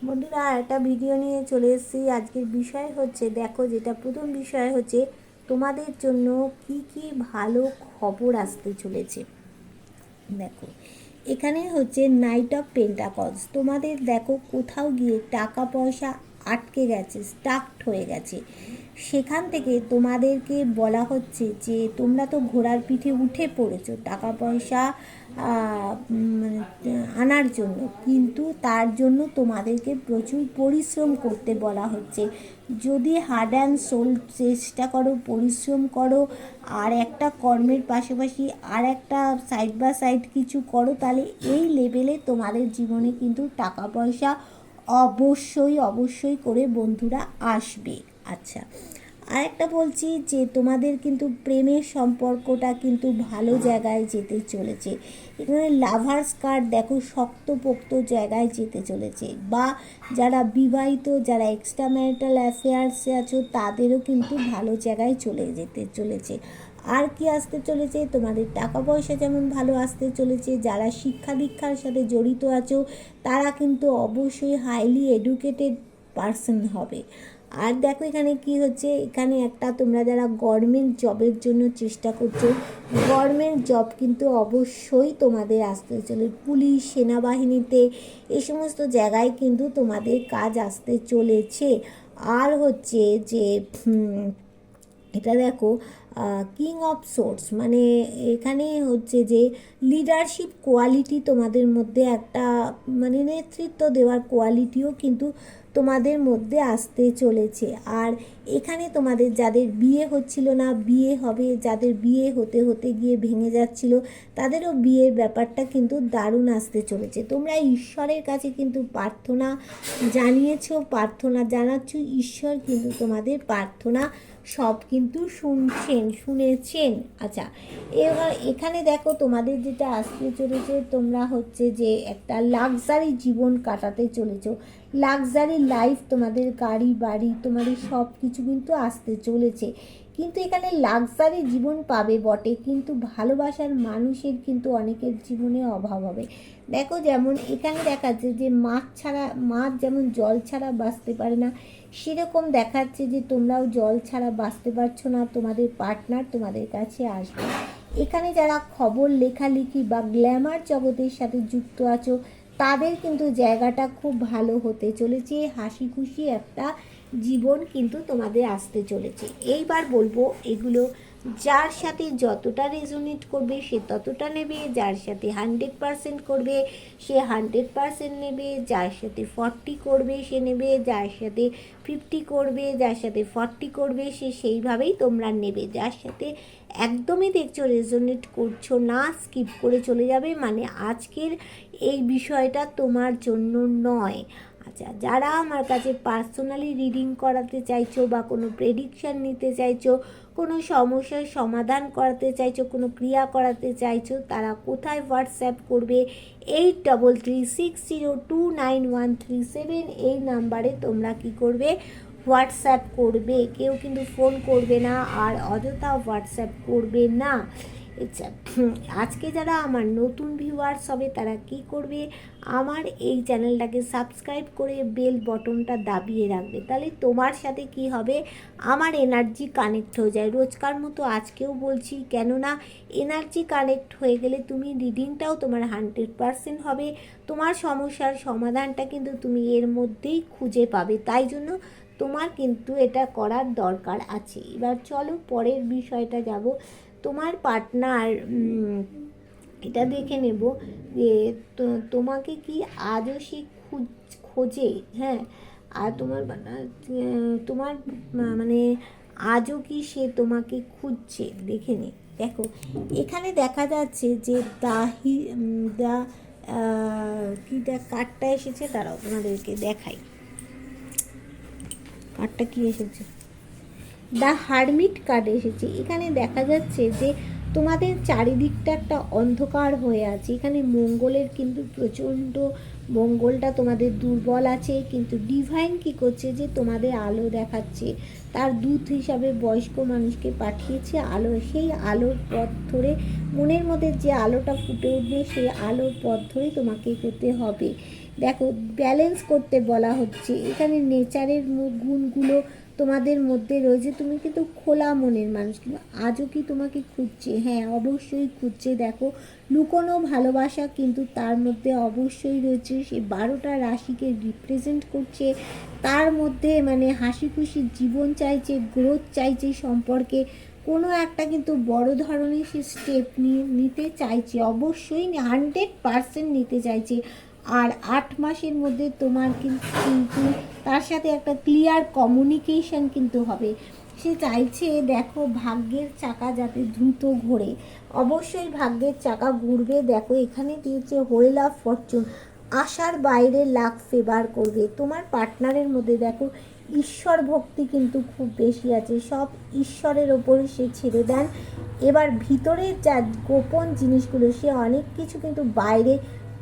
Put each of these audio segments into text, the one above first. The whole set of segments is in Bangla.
বন্ধুরা, একটা ভিডিও নিয়ে চলে এসেছি। আজকের বিষয় হচ্ছে, দেখো, যেটা প্রথম বিষয় হচ্ছে তোমাদের জন্য কি কি ভালো খবর আসতে চলেছে। দেখো, এখানে হচ্ছে নাইট অফ পেন্টাকলস। তোমাদের দেখো কোথাও গিয়ে টাকা পয়সা আটকে গেছে, স্টাকড হয়ে গেছে, সেখান থেকে তোমাদেরকে বলা হচ্ছে যে তোমরা তো ঘোড়ার পিঠে উঠে পড়েছো টাকা পয়সা মানে আনার জন্য, কিন্তু তার জন্য তোমাদেরকে প্রচুর পরিশ্রম করতে বলা হচ্ছে। যদি হার্ড অ্যান্ড সোল চেষ্টা করো, পরিশ্রম করো, আর একটা কর্মের পাশাপাশি আর একটা সাইড বাই সাইড কিছু করো, তাহলে এই লেভেলে তোমাদের জীবনে কিন্তু টাকা পয়সা অবশ্যই অবশ্যই করে বন্ধুরা আসবে। আচ্ছা, আর একটা বলছি যে তোমাদের কিন্তু প্রেমের সম্পর্কটা কিন্তু ভালো জায়গায় যেতে চলেছে। এখানে লাভার্স কার্ড দেখো, শক্তপোক্ত জায়গায় যেতে চলেছে। বা যারা বিবাহিত, যারা এক্সট্রা ম্যারিটাল অ্যাফেয়ার্সে আছো, তাদেরও কিন্তু ভালো জায়গায় চলে যেতে চলেছে। আর কি আসতে চলেছে, তোমাদের টাকা পয়সা যেমন ভালো আসতে চলেছে। যারা শিক্ষা দীক্ষার সাথে জড়িত আছো, তারা কিন্তু অবশ্যই হাইলি এডুকেটেড পারসন হবে। আর দেখো এখানে কি হচ্ছে, এখানে একটা তোমরা যারা গভর্নমেন্ট জবের জন্য চেষ্টা করছো, গভর্নমেন্ট জব কিন্তু অবশ্যই তোমাদের আসতে চলে। পুলিশ, সেনাবাহিনীতে, এই সমস্ত জায়গায় কিন্তু তোমাদের কাজ আসতে চলেছে। আর হচ্ছে যে এটা দেখো, কিং অফ সোর্স, মানে এখানে হচ্ছে যে লিডারশিপ কোয়ালিটি তোমাদের মধ্যে একটা, মানে নেতৃত্ব দেওয়ার কোয়ালিটিও কিন্তু তোমাদের মধ্যে আসতে চলেছে। আর এখানে তোমাদের যাদের বিয়ে হচ্ছিল না, বিয়ে হবে, যাদের বিয়ে হতে হতে গিয়ে ভেঙে যাচ্ছিল, তাদেরও বিয়ের ব্যাপারটা কিন্তু দারুণ আসতে চলেছে। তোমরা ঈশ্বরের কাছে কিন্তু প্রার্থনা জানিয়েছো, প্রার্থনা জানাচ্ছ, ঈশ্বর কিন্তু তোমাদের প্রার্থনা সব কিন্তু শুনেছেন। আচ্ছা, এবার এখানে দেখো তোমাদের যেটা আসতে চলেছে, তোমরা হচ্ছে যে একটা লাক্সারি জীবন কাটাতে চলেছো। লাক্সারি লাইফ, তোমাদের গাড়ি বাড়ি, তোমাদের সব কিছু কিন্তু আসতে চলেছে। কিন্তু এখানে লাক্সারি জীবন পাবে বটে, কিন্তু ভালোবাসার মানুষের কিন্তু অনেকের জীবনে অভাব হবে। দেখো, যেমন এখানে দেখাচ্ছে যে মাছ যেমন জল ছাড়া বাঁচতে পারে না, সেরকম দেখাচ্ছে যে তোমরাও জল ছাড়া বাঁচতে পারছো না, তোমাদের পার্টনার তোমাদের কাছে আসবে। এখানে যারা খবর লেখালেখি বা গ্ল্যামার জগতের সাথে যুক্ত আছো, তাদের কিন্তু জায়গাটা খুব ভালো হতে চলেছে। হাসি খুশি একটা জীবন কিন্তু তোমাদের আসতে চলেছে। এইবার বলবো, এগুলো যার সাথে যতটা রেজোনেট করবে সে ততটা নেবে, যার সাথে 100% করবে সে 100% নেবে, যার সাথে 40 করবে সে নেবে, যার সাথে 50 করবে, যার সাথে 40 করবে সে সেইভাবেই তোমরা নেবে। যার সাথে একদমই দেখছো রেজোনেট করছো না, স্কিপ করে চলে যাবে, মানে আজকের এই বিষয়টা তোমার জন্য নয়। আচ্ছা, যারা আমার কাছে পার্সোনালি রিডিং করাতে চাইছো বা কোনো প্রেডিকশান নিতে চাইছো, কোনো সমস্যার সমাধান করাতে চাইছো, কোনো ক্রিয়া করাতে চাইছো, তারা কোথায় হোয়াটসঅ্যাপ করবে? 8336029137, এই নাম্বারে তোমরা কি করবে? হোয়াটসঅ্যাপ করবে। কেউ কিন্তু ফোন করবে না, আর অযথা হোয়াটসঅ্যাপ করবে না। আচ্ছা, আজকে যারা আমার নতুন ভিউয়ার্স হবে তারা কি করবে? আমার এই চ্যানেলটাকে সাবস্ক্রাইব করে বেল বটনটা দাবিয়ে রাখবে, তাহলে তোমার সাথে কি হবে, আমার এনার্জি কানেক্ট হয়ে যায়। রোজকার মতো আজকেও বলছি, কেননা এনার্জি কানেক্ট হয়ে গেলে তুমি রিডিংটাও তোমার 100% হবে। তোমার সমস্যার সমাধানটা কিন্তু তুমি এর মধ্যেই খুঁজে পাবে। তাই জন্য তোমার কিন্তু এটা করার দরকার আছে। এবার চলো পরের বিষয়টা যাব। তোমার পার্টনার, এটা দেখে নেব যে তোমাকে কি আজও সে খোঁজে। হ্যাঁ, আর তোমার মানে আজও কি সে তোমাকে খুঁজছে, দেখে নে। দেখো, এখানে দেখা যাচ্ছে যে দ্য কি কার্ডটা এসেছে, তারাও তোমাদেরকে দেখাই কার্ডটা কি এসেছে। দ্য হারমিট কার্ড এসেছে। এখানে দেখা যাচ্ছে যে তোমাদের চারিদিকটা একটা অন্ধকার হয়ে আছে। এখানে মঙ্গলের কিন্তু প্রচণ্ড, মঙ্গলটা তোমাদের দুর্বল আছে, কিন্তু ডিভাইন কি করছে যে তোমাদের আলো দেখাচ্ছে। তার দূত হিসাবে বয়স্ক মানুষকে পাঠিয়েছে আলো, সেই আলোর পথ ধরে, মনের মধ্যে যে আলোটা ফুটে উঠবে সেই আলোর পথ ধরেই তোমাকে করতে হবে। দেখো ব্যালেন্স করতে বলা হচ্ছে। এখানে নেচারের গুণগুলো তোমাদের মধ্যে রয়েছে। তুমি কিন্তু খোলা মনের মানুষ, কিন্তু আজও কি তোমাকে খুঁজছে? হ্যাঁ, অবশ্যই খুঁজছে। দেখো লুকোনো ভালোবাসা কিন্তু তার মধ্যে অবশ্যই রয়েছে। সে 12টা রাশিকে রিপ্রেজেন্ট করছে। তার মধ্যে মানে হাসি খুশি জীবন চাইছে, গ্রোথ চাইছে সম্পর্কে, কোনো একটা কিন্তু বড় ধরনের সে স্টেপ নিতে চাইছে, অবশ্যই 100% নিতে চাইছে। আর 8 মাসের মধ্যে তোমার কিন্তু তার সাথে একটা ক্লিয়ার কমিউনিকেশন কিন্তু হবে। সে চাইছে দেখো ভাগ্যের চাকা যাতে দ্রুত ঘোরে, অবশ্যই ভাগ্যের চাকা ঘুরবে। দেখো এখানে দিয়েছে হুইল অফ ফরচুন, আশার বাইরে লাক ফেভার করবে। তোমার পার্টনারের মধ্যে দেখো ঈশ্বর ভক্তি কিন্তু খুব বেশি আছে, সব ঈশ্বরের ওপরে সে ছেড়ে দেন। এবার ভিতরের যা গোপন জিনিসগুলো সে অনেক কিছু কিন্তু বাইরে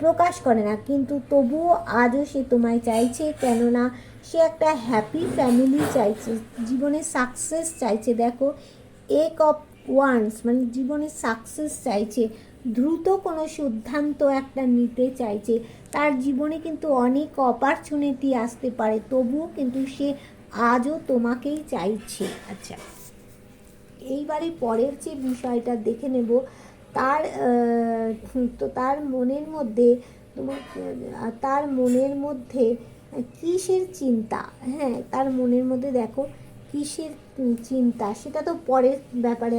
প্রকাশ করে না, কিন্তু তবুও আজও সে তোমায় চাইছে। কেননা সে একটা হ্যাপি ফ্যামিলি চাইছে, জীবনে সাকসেস চাইছে। দেখো এক অফ ওয়ান্স মানে জীবনে সাকসেস চাইছে, দ্রুত কোনো সিদ্ধান্ত একটা নিতে চাইছে। তার জীবনে কিন্তু অনেক অপরচুনিটি আসতে পারে, তবুও কিন্তু সে আজও তোমাকেই চাইছে। আচ্ছা, এইবারে পরের যে বিষয়টা দেখে নেব, তার তো তার মনের মধ্যে তোমার তার মনের মধ্যে কিসের চিন্তা। হ্যাঁ, তার মনের মধ্যে দেখো কিসের চিন্তা, সেটা তো পরের ব্যাপারে।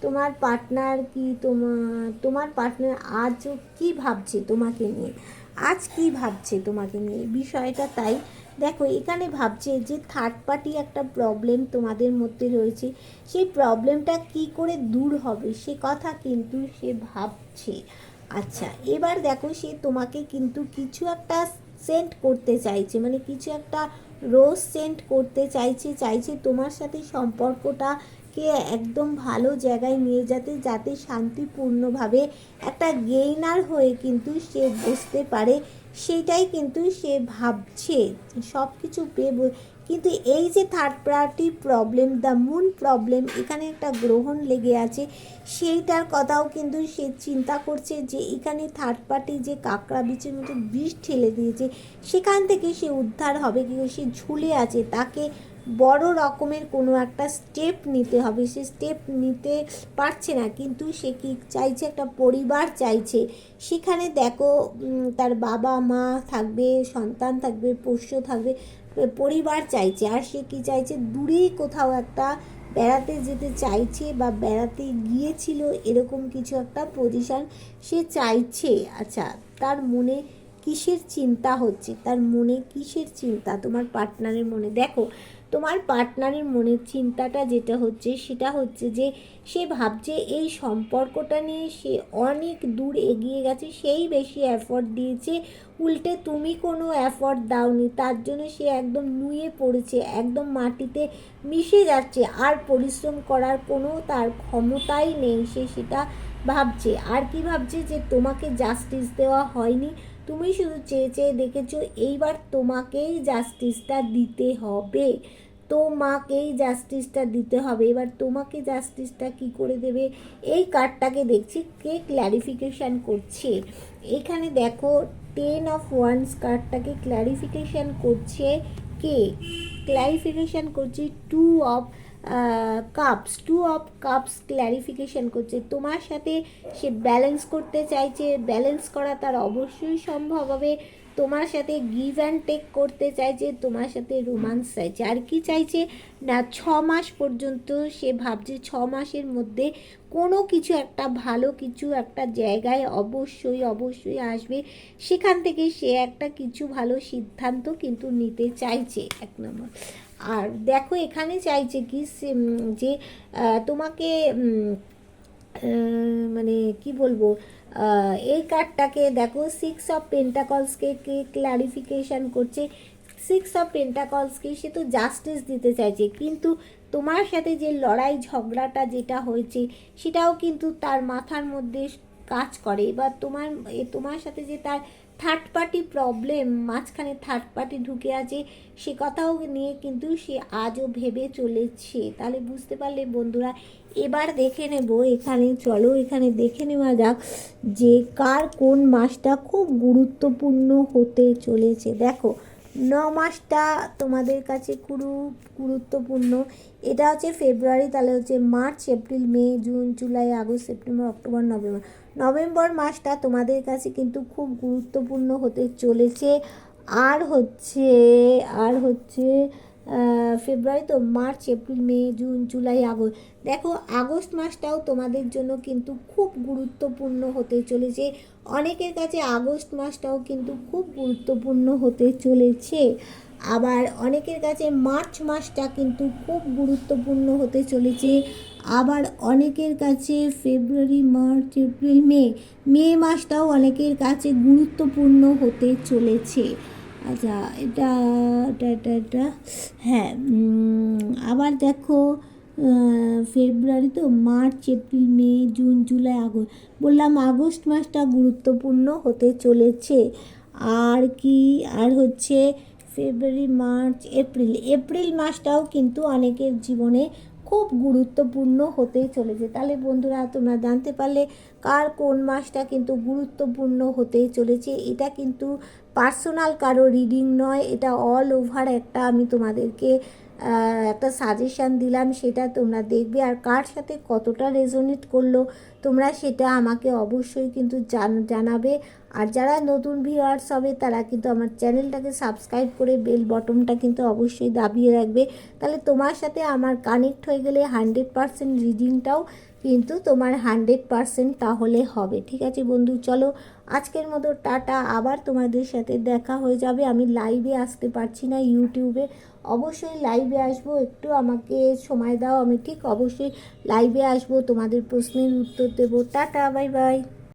তোমার পার্টনার কি তোমার পার্টনার আজ কি ভাবছে তোমাকে নিয়ে, আজ কি ভাবছে তোমাকে নিয়ে বিষয়টা। তাই দেখো এখানে ভাবছে যে থার্ড পার্টি একটা প্রবলেম তোমাদের মধ্যে রয়েছে, সেই প্রবলেমটা কি করে দূর হবে সে কথা কিন্তু সে ভাবছে। আচ্ছা, এবার দেখো সে তোমাকে কিন্তু কিছু একটা সেন্ড করতে চাইছে, মানে কিছু একটা রোজ সেন্ড করতে চাইছে তোমার সাথে সম্পর্কটাকে একদম ভালো জায়গায় নিয়ে যাতে শান্তিপূর্ণভাবে একটা গেইনার হয়ে কিন্তু সে বসতে পারে, সেটাই কিন্তু সে ভাবছে। সব কিছু পেয়ে কিন্তু এই যে third party problem, the moon problem, এখানে একটা গ্রহণ লেগে আছে, সেইটার কথাও কিন্তু সে চিন্তা করছে যে এখানে থার্ড পার্টি যে কাঁকড়া বিচের মতো বিষ ঠেলে দিয়েছে, সেখান থেকে সে উদ্ধার হবে। কিন্তু সে ঝুলে আছে, তাকে বড় রকমের কোনো একটা স্টেপ নিতে হবে, সে স্টেপ নিতে পারছে না। কিন্তু সে কি চাইছে, একটা পরিবার চাইছে। সেখানে দেখো তার বাবা মা থাকবে, সন্তান থাকবে, পোষ্য থাকবে, পরিবার চাইছে। আর সে কি চাইছে, দূরেই কোথাও একটা বেড়াতে যেতে চাইছে বা বেড়াতে গিয়েছিল, এরকম কিছু একটা পজিশান সে চাইছে। আচ্ছা, তার মনে কিসের চিন্তা হচ্ছে, তার মনে কিসের চিন্তা তোমার পার্টনারের মনে? দেখো তোমার পার্টনারের মনের চিন্তাটা যেটা হচ্ছে সেটা হচ্ছে যে সে ভাবছে এই সম্পর্কটা নিয়ে সে অনেক দূর এগিয়ে গেছে, সেই বেশি এফর্ট দিয়েছে, উল্টে তুমি কোনো এফর্ট দাওনি, তার জন্য সে একদম নুয়ে পড়েছে, একদম মাটিতে মিশে যাচ্ছে, আর পরিশ্রম করার কোনো তার ক্ষমতাই নেই। সে সেটা ভাবছে। আর কি ভাবছে, যে তোমাকে জাস্টিস দেওয়া হয়নি, তুমি শুধু চেয়ে চেয়ে দেখেছো, এইবার তোমাকেই জাস্টিসটা দিতে হবে, তোমাকেই জাস্টিসটা দিতে হবে। এবার তোমাকে জাস্টিসটা কি করে দেবে, এই কার্ডটাকে দেখছি কে ক্ল্যারিফিকেশান করছে। এখানে দেখো 10 অফ ওয়ান্স কার্ডটাকে ক্ল্যারিফিকেশান করছে কে, ক্ল্যারিফিকেশান করছে 2 অফ কাপস ক্ল্যারিফিকেশান করছে। তোমার সাথে সে ব্যালেন্স করতে চাইছে, ব্যালেন্স করা তার অবশ্যই সম্ভব হবে। তোমার সাথে গিভ অ্যান্ড টেক করতে চাইছে, তোমার সাথে রোমান্স চাইছে। আর কি চাইছে না, 6 মাস পর্যন্ত সে ভাবছে 6 মাসের মধ্যে কোনো কিছু একটা ভালো কিছু একটা জায়গায় অবশ্যই আসবে, সেখান থেকে সে একটা কিছু ভালো সিদ্ধান্ত কিন্তু নিতে চাইছে, 1 নম্বর। আর দেখো এখানে চাইছে কি যে তোমাকে মানে কি বলবো, এই কার্ডটাকে দেখো 6 অফ পেন্টাকলসকে কে ক্ল্যারিফিকেশান করছে। 6 অফ পেন্টাকলসকে সে তো জাস্টিস দিতে চাইছে, কিন্তু তোমার সাথে যে লড়াই ঝগড়াটা যেটা হয়েছে সেটাও কিন্তু তার মাথার মধ্যে কাজ করে, বা তোমার সাথে যে তার থার্ড পার্টি প্রবলেম, মাঝখানে থার্ড পার্টি ঢুকে আছে, সে কথাও নিয়ে কিন্তু সে আজও ভেবে চলেছে। তাহলে বুঝতে পারলে বন্ধুরা, এবার দেখে নেব এখানে, চলো এখানে দেখে নেওয়া যাক যে কার কোন মাসটা খুব গুরুত্বপূর্ণ হতে চলেছে। দেখো 9 মাসটা তোমাদের কাছে খুব গুরুত্বপূর্ণ। এটা হচ্ছে ফেব্রুয়ারি, তাহলে হচ্ছে March, April, May, June, July, August, September, October, November. November মাসটা তোমাদের কাছে কিন্তু খুব গুরুত্বপূর্ণ হতে চলেছে। আর হচ্ছে ফেব্রুয়ারি তো, March, April, May, June, July, August. দেখো আগস্ট মাসটাও তোমাদের জন্য কিন্তু খুব গুরুত্বপূর্ণ হতে চলেছে। অনেকের কাছে আগস্ট মাসটাও কিন্তু খুব গুরুত্বপূর্ণ হতে চলেছে। আবার অনেকের কাছে মার্চ মাসটা কিন্তু খুব গুরুত্বপূর্ণ হতে চলেছে। আবার অনেকের কাছে ফেব্রুয়ারি, মার্চ, এপ্রিল, মে মাসটাও অনেকের কাছে গুরুত্বপূর্ণ হতে চলেছে। আচ্ছা, এটা এটা এটা এটা হ্যাঁ। আবার দেখো ফেব্রুয়ারি তো, March, April, May, June, July, August. বললাম আগস্ট মাসটা গুরুত্বপূর্ণ হতে চলেছে। আর কি, আর হচ্ছে ফেব্রুয়ারি, মার্চ, এপ্রিল মাসটাও কিন্তু অনেকের জীবনে খুব গুরুত্বপূর্ণ হতে চলেছে। তাহলে বন্ধুরা তোমরা জানতে পারলে কার কোন মাসটা কিন্তু গুরুত্বপূর্ণ হতে চলেছে। এটা কিন্তু পার্সোনাল কারো রিডিং নয়, এটা অল ওভার একটা আমি তোমাদেরকে একটা সাজেশান দিলাম, সেটা তোমরা দেখবে। আর কার সাথে কতটা রেজোনেট করলো তোমরা সেটা আমাকে অবশ্যই কিন্তু জানাবে। আর যারা নতুন ভিউয়ার্স হবে তারা কিন্তু আমার চ্যানেলটাকে সাবস্ক্রাইব করে বেল বটনটা কিন্তু অবশ্যই দাবিয়ে রাখবে। তাহলে তোমার সাথে আমার কানেক্ট হয়ে গেলে 100% রিডিংটাও কিন্তু তোমার 100% তাহলে হবে। ঠিক আছে বন্ধু, চলো আজকের মতো টাটা। আবার তোমাদের সাথে দেখা হয়ে যাবে। আমি লাইভে আসতে পারছি না ইউটিউবে, অবশ্যই লাইভে আসবো, একটু আমাকে সময় দাও, আমি ঠিক অবশ্যই লাইভে আসবো, তোমাদের প্রশ্নের উত্তর দেবো। Tata, bye bye.